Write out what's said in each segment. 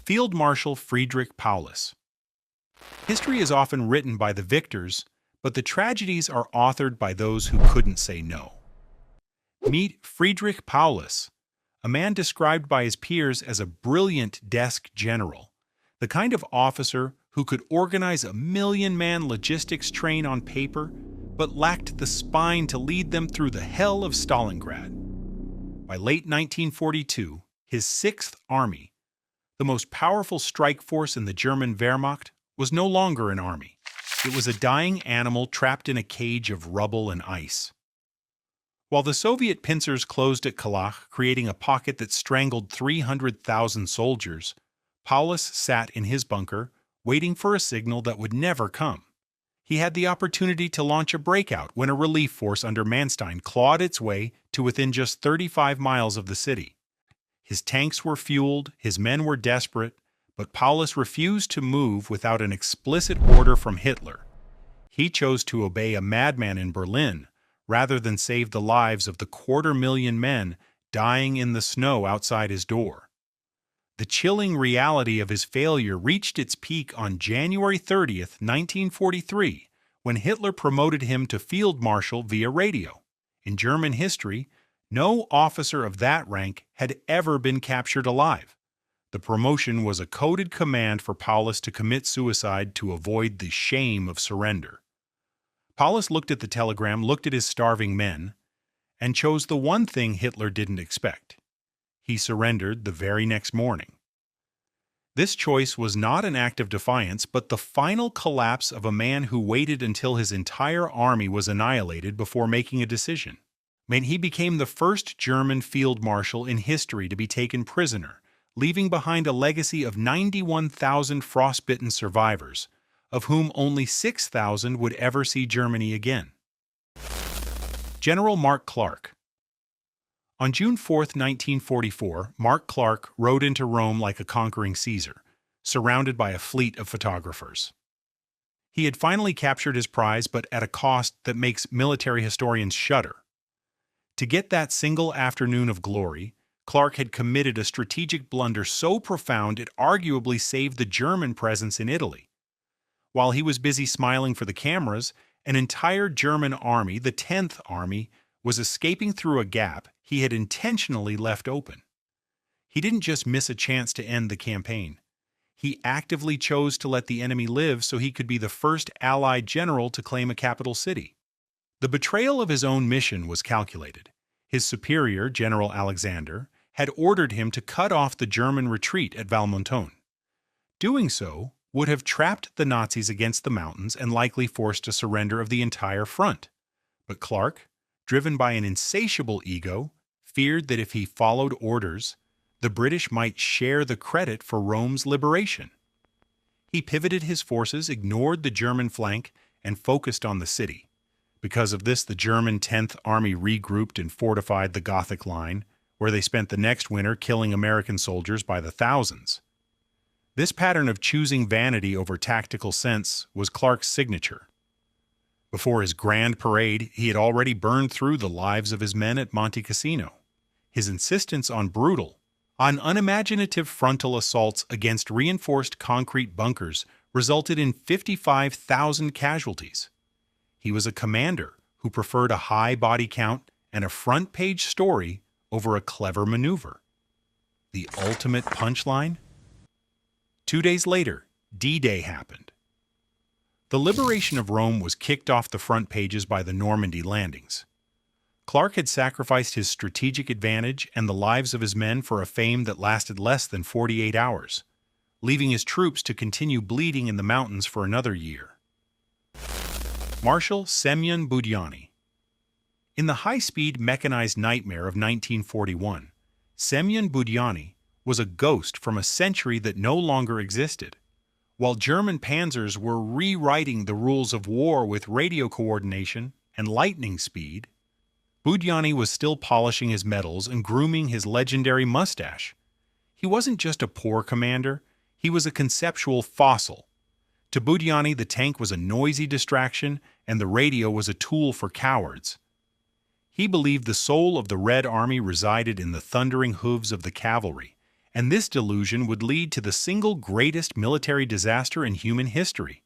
Field Marshal Friedrich Paulus. History is often written by the victors, but the tragedies are authored by those who couldn't say no. Meet Friedrich Paulus, a man described by his peers as a brilliant desk general, the kind of officer who could organize a million-man logistics train on paper, but lacked the spine to lead them through the hell of Stalingrad. By late 1942, his Sixth Army, the most powerful strike force in the German Wehrmacht, was no longer an army. It was a dying animal trapped in a cage of rubble and ice. While the Soviet pincers closed at Kalach, creating a pocket that strangled 300,000 soldiers, Paulus sat in his bunker, waiting for a signal that would never come. He had the opportunity to launch a breakout when a relief force under Manstein clawed its way to within just 35 miles of the city. His tanks were fueled, his men were desperate, but Paulus refused to move without an explicit order from Hitler. He chose to obey a madman in Berlin rather than save the lives of the 250,000 men dying in the snow outside his door. The chilling reality of his failure reached its peak on January 30th, 1943, when Hitler promoted him to field marshal via radio. In German history, no officer of that rank had ever been captured alive. The promotion was a coded command for Paulus to commit suicide to avoid the shame of surrender. Paulus looked at the telegram, looked at his starving men, and chose the one thing Hitler didn't expect. He surrendered the very next morning. This choice was not an act of defiance, but the final collapse of a man who waited until his entire army was annihilated before making a decision. He became the first German field marshal in history to be taken prisoner, leaving behind a legacy of 91,000 frostbitten survivors, of whom only 6,000 would ever see Germany again. General Mark Clark. On June 4, 1944, Mark Clark rode into Rome like a conquering Caesar, surrounded by a fleet of photographers. He had finally captured his prize, but at a cost that makes military historians shudder. To get that single afternoon of glory, Clark had committed a strategic blunder so profound it arguably saved the German presence in Italy. While he was busy smiling for the cameras, an entire German army, the 10th Army, was escaping through a gap he had intentionally left open. He didn't just miss a chance to end the campaign. He actively chose to let the enemy live so he could be the first Allied general to claim a capital city. The betrayal of his own mission was calculated. His superior, General Alexander, had ordered him to cut off the German retreat at Valmontone. Doing so would have trapped the Nazis against the mountains and likely forced a surrender of the entire front. But Clark, driven by an insatiable ego, feared that if he followed orders, the British might share the credit for Rome's liberation. He pivoted his forces, ignored the German flank, and focused on the city. Because of this, the German 10th Army regrouped and fortified the Gothic Line, where they spent the next winter killing American soldiers by the thousands. This pattern of choosing vanity over tactical sense was Clark's signature. Before his grand parade, he had already burned through the lives of his men at Monte Cassino. His insistence on unimaginative frontal assaults against reinforced concrete bunkers resulted in 55,000 casualties. He was a commander who preferred a high body count and a front-page story over a clever maneuver. The ultimate punchline? 2 days later, D-Day happened. The liberation of Rome was kicked off the front pages by the Normandy landings. Clark had sacrificed his strategic advantage and the lives of his men for a fame that lasted less than 48 hours, leaving his troops to continue bleeding in the mountains for another year. Marshal Semyon Budyonny. In the high-speed mechanized nightmare of 1941, Semyon Budyonny was a ghost from a century that no longer existed. While German panzers were rewriting the rules of war with radio coordination and lightning speed, Budyonny was still polishing his medals and grooming his legendary mustache. He wasn't just a poor commander, he was a conceptual fossil. To Budyonny, the tank was a noisy distraction and the radio was a tool for cowards. He believed the soul of the Red Army resided in the thundering hooves of the cavalry, and this delusion would lead to the single greatest military disaster in human history.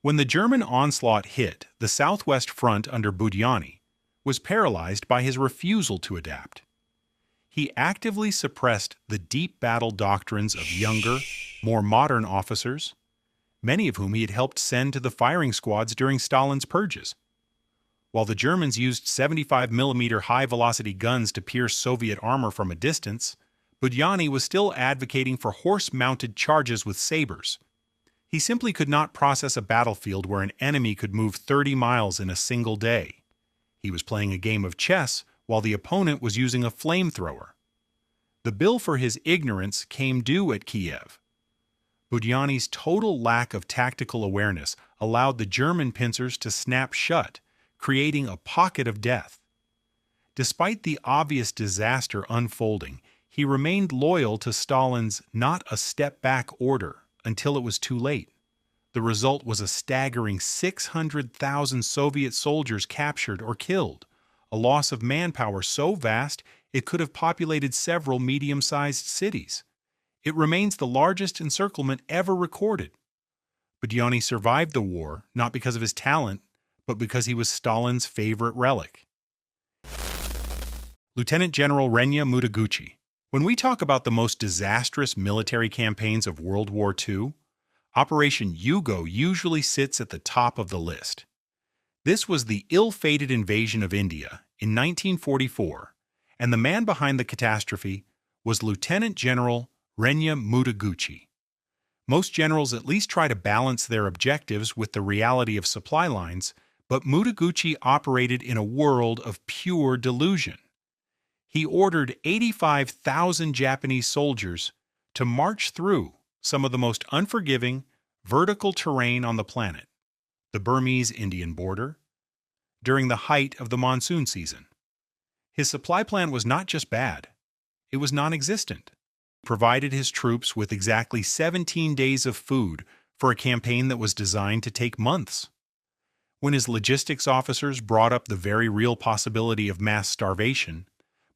When the German onslaught hit, the Southwest Front under Budyonny was paralyzed by his refusal to adapt. He actively suppressed the deep battle doctrines of younger, more modern officers, many of whom he had helped send to the firing squads during Stalin's purges. While the Germans used 75mm high-velocity guns to pierce Soviet armor from a distance, Budyonny was still advocating for horse-mounted charges with sabers. He simply could not process a battlefield where an enemy could move 30 miles in a single day. He was playing a game of chess while the opponent was using a flamethrower. The bill for his ignorance came due at Kiev. Budyonny's total lack of tactical awareness allowed the German pincers to snap shut, creating a pocket of death. Despite the obvious disaster unfolding, he remained loyal to Stalin's not a step back order until it was too late. The result was a staggering 600,000 Soviet soldiers captured or killed, a loss of manpower so vast it could have populated several medium-sized cities. It remains the largest encirclement ever recorded. Budyonny survived the war not because of his talent, but because he was Stalin's favorite relic. Lieutenant General Renya Mutaguchi. When we talk about the most disastrous military campaigns of World War II, Operation Yugo usually sits at the top of the list. This was the ill-fated invasion of India in 1944, and the man behind the catastrophe was Lieutenant General Renya Mutaguchi. Most generals at least try to balance their objectives with the reality of supply lines, but Mutaguchi operated in a world of pure delusion. He ordered 85,000 Japanese soldiers to march through some of the most unforgiving, vertical terrain on the planet, the Burmese-Indian border, during the height of the monsoon season. His supply plan was not just bad, it was non-existent. He provided his troops with exactly 17 days of food for a campaign that was designed to take months. When his logistics officers brought up the very real possibility of mass starvation,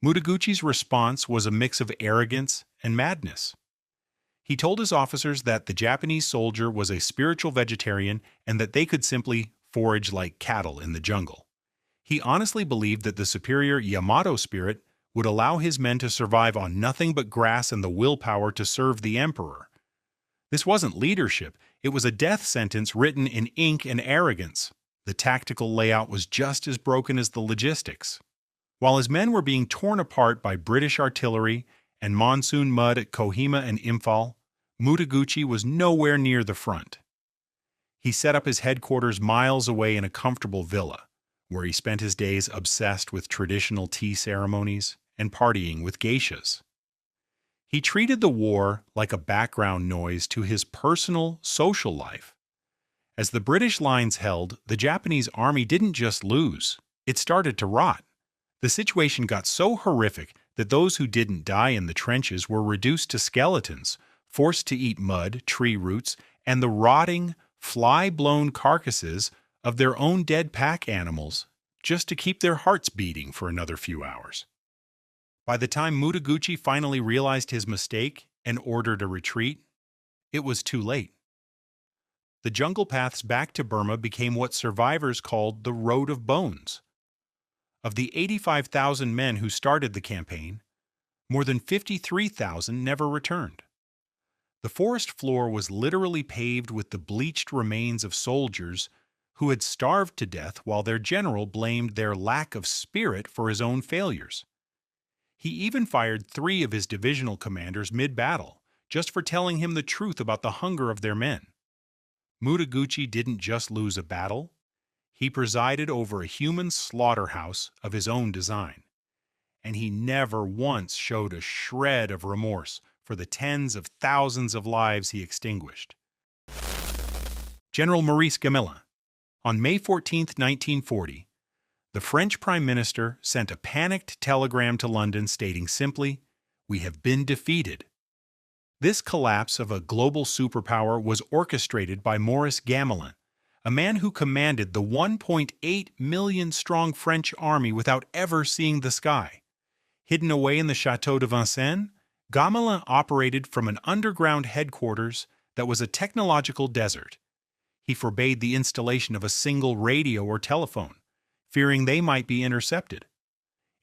Mutaguchi's response was a mix of arrogance and madness. He told his officers that the Japanese soldier was a spiritual vegetarian and that they could simply forage like cattle in the jungle. He honestly believed that the superior Yamato spirit would allow his men to survive on nothing but grass and the willpower to serve the emperor. This wasn't leadership, it was a death sentence written in ink and arrogance. The tactical layout was just as broken as the logistics. While his men were being torn apart by British artillery and monsoon mud at Kohima and Imphal, Mutaguchi was nowhere near the front. He set up his headquarters miles away in a comfortable villa, where he spent his days obsessed with traditional tea ceremonies and partying with geishas. He treated the war like a background noise to his personal, social life. As the British lines held, the Japanese army didn't just lose, it started to rot. The situation got so horrific that those who didn't die in the trenches were reduced to skeletons, forced to eat mud, tree roots, and the rotting, fly-blown carcasses of their own dead pack animals just to keep their hearts beating for another few hours. By the time Mutaguchi finally realized his mistake and ordered a retreat, it was too late. The jungle paths back to Burma became what survivors called the Road of Bones. Of the 85,000 men who started the campaign, more than 53,000 never returned. The forest floor was literally paved with the bleached remains of soldiers who had starved to death while their general blamed their lack of spirit for his own failures. He even fired 3 of his divisional commanders mid-battle, just for telling him the truth about the hunger of their men. Mutaguchi didn't just lose a battle, he presided over a human slaughterhouse of his own design. And he never once showed a shred of remorse for the tens of thousands of lives he extinguished. General Maurice Gamelin. On May 14, 1940, the French Prime Minister sent a panicked telegram to London stating simply, "We have been defeated." This collapse of a global superpower was orchestrated by Maurice Gamelin, a man who commanded the 1.8 million-strong French army without ever seeing the sky. Hidden away in the Château de Vincennes, Gamelin operated from an underground headquarters that was a technological desert. He forbade the installation of a single radio or telephone, fearing they might be intercepted.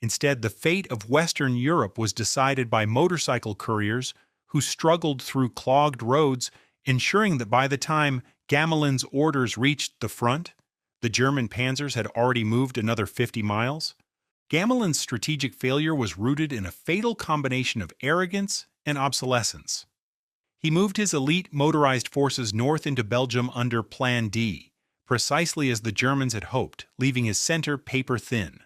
Instead, the fate of Western Europe was decided by motorcycle couriers who struggled through clogged roads, ensuring that by the time Gamelin's orders reached the front, the German panzers had already moved another 50 miles. Gamelin's strategic failure was rooted in a fatal combination of arrogance and obsolescence. He moved his elite motorized forces north into Belgium under Plan D, precisely as the Germans had hoped, leaving his center paper-thin.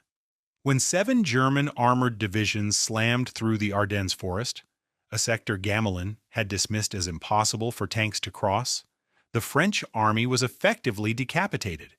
When 7 German armored divisions slammed through the Ardennes forest, a sector Gamelin had dismissed as impossible for tanks to cross, the French army was effectively decapitated.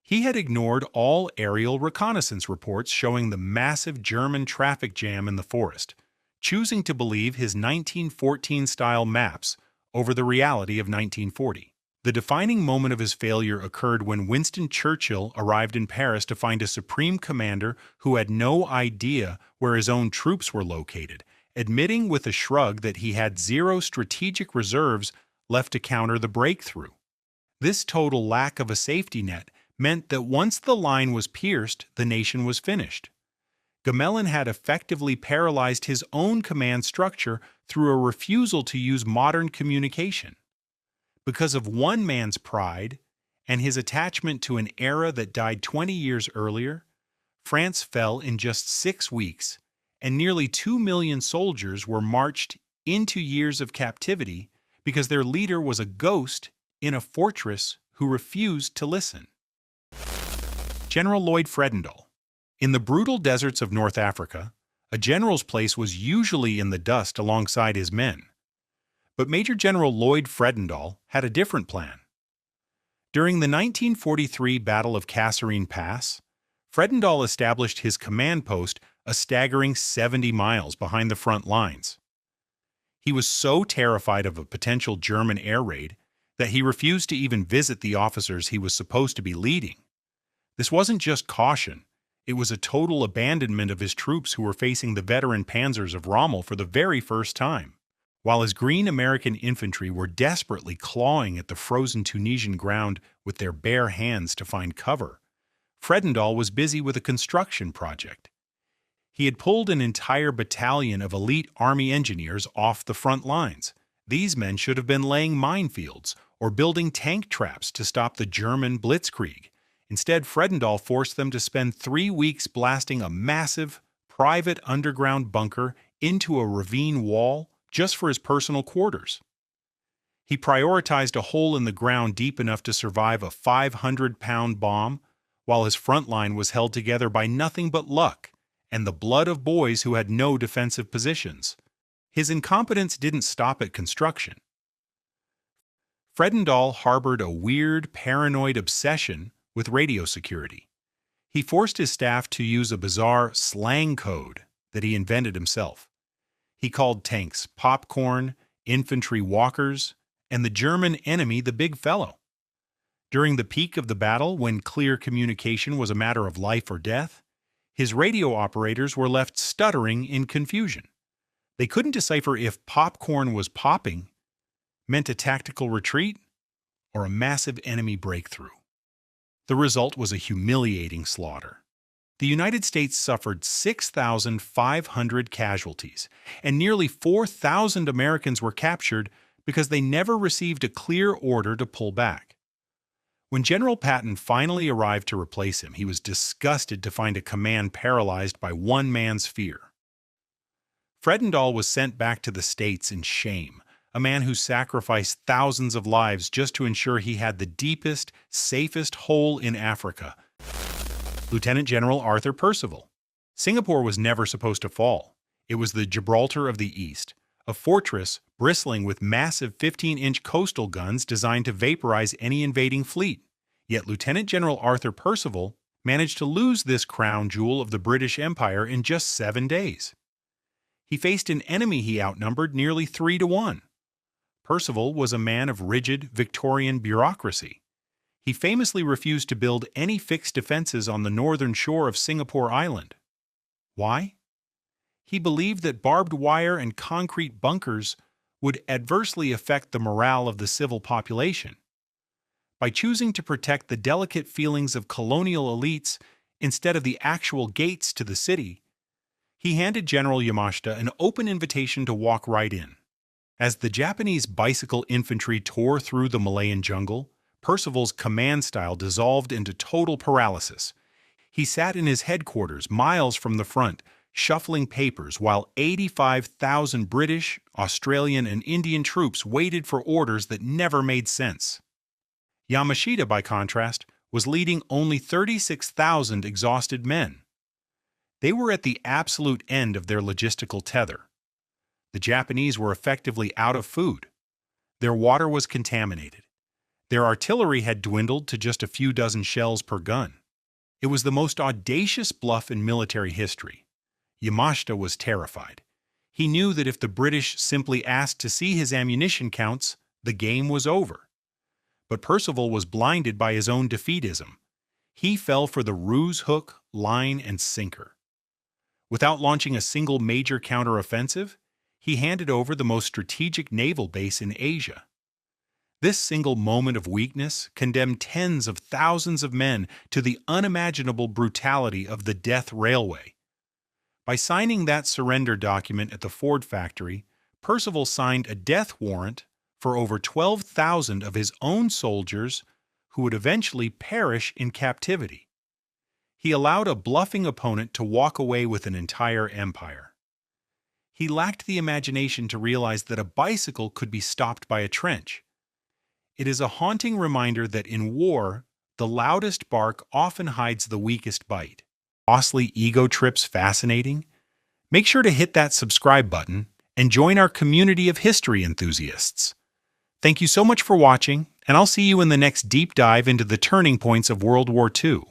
He had ignored all aerial reconnaissance reports showing the massive German traffic jam in the forest, choosing to believe his 1914-style maps over the reality of 1940. The defining moment of his failure occurred when Winston Churchill arrived in Paris to find a supreme commander who had no idea where his own troops were located, admitting with a shrug that he had 0 strategic reserves left to counter the breakthrough. This total lack of a safety net meant that once the line was pierced, the nation was finished. Gamelin had effectively paralyzed his own command structure through a refusal to use modern communication. Because of one man's pride and his attachment to an era that died 20 years earlier, France fell in just 6 weeks, and nearly 2 million soldiers were marched into years of captivity because their leader was a ghost in a fortress who refused to listen. General Lloyd Fredendall. In the brutal deserts of North Africa, a general's place was usually in the dust alongside his men. But Major General Lloyd Fredendall had a different plan. During the 1943 Battle of Kasserine Pass, Fredendall established his command post a staggering 70 miles behind the front lines. He was so terrified of a potential German air raid that he refused to even visit the officers he was supposed to be leading. This wasn't just caution, it was a total abandonment of his troops who were facing the veteran panzers of Rommel for the very first time. While his green American infantry were desperately clawing at the frozen Tunisian ground with their bare hands to find cover, Fredendall was busy with a construction project. He had pulled an entire battalion of elite army engineers off the front lines. These men should have been laying minefields or building tank traps to stop the German blitzkrieg. Instead, Fredendall forced them to spend 3 weeks blasting a massive, private underground bunker into a ravine wall just for his personal quarters. He prioritized a hole in the ground deep enough to survive a 500-pound bomb, while his front line was held together by nothing but luck and the blood of boys who had no defensive positions. His incompetence didn't stop at construction. Fredendall harbored a weird, paranoid obsession with radio security. He forced his staff to use a bizarre slang code that he invented himself. He called tanks popcorn, infantry walkers, and the German enemy the big fellow. During the peak of the battle, when clear communication was a matter of life or death, his radio operators were left stuttering in confusion. They couldn't decipher if popcorn was popping meant a tactical retreat or a massive enemy breakthrough. The result was a humiliating slaughter. The United States suffered 6,500 casualties, and nearly 4,000 Americans were captured because they never received a clear order to pull back. When General Patton finally arrived to replace him, he was disgusted to find a command paralyzed by one man's fear. Fredendall was sent back to the States in shame, a man who sacrificed thousands of lives just to ensure he had the deepest, safest hole in Africa. Lieutenant General Arthur Percival. Singapore was never supposed to fall. It was the Gibraltar of the East, a fortress bristling with massive 15-inch coastal guns designed to vaporize any invading fleet. Yet Lieutenant General Arthur Percival managed to lose this crown jewel of the British Empire in just 7 days. He faced an enemy he outnumbered nearly 3-1. Percival was a man of rigid Victorian bureaucracy. He famously refused to build any fixed defenses on the northern shore of Singapore Island. Why? He believed that barbed wire and concrete bunkers would adversely affect the morale of the civil population. By choosing to protect the delicate feelings of colonial elites instead of the actual gates to the city, he handed General Yamashita an open invitation to walk right in. As the Japanese bicycle infantry tore through the Malayan jungle, Percival's command style dissolved into total paralysis. He sat in his headquarters miles from the front, shuffling papers, while 85,000 British, Australian, and Indian troops waited for orders that never made sense. Yamashita, by contrast, was leading only 36,000 exhausted men. They were at the absolute end of their logistical tether. The Japanese were effectively out of food. Their water was contaminated. Their artillery had dwindled to just a few dozen shells per gun. It was the most audacious bluff in military history. Yamashita was terrified. He knew that if the British simply asked to see his ammunition counts, the game was over. But Percival was blinded by his own defeatism. He fell for the ruse hook, line, and sinker. Without launching a single major counteroffensive, he handed over the most strategic naval base in Asia. This single moment of weakness condemned tens of thousands of men to the unimaginable brutality of the Death Railway. By signing that surrender document at the Ford factory, Percival signed a death warrant for over 12,000 of his own soldiers who would eventually perish in captivity. He allowed a bluffing opponent to walk away with an entire empire. He lacked the imagination to realize that a bicycle could be stopped by a trench. It is a haunting reminder that in war, the loudest bark often hides the weakest bite. Costly ego trips fascinating? Make sure to hit that subscribe button and join our community of history enthusiasts. Thank you so much for watching, and I'll see you in the next deep dive into the turning points of World War II.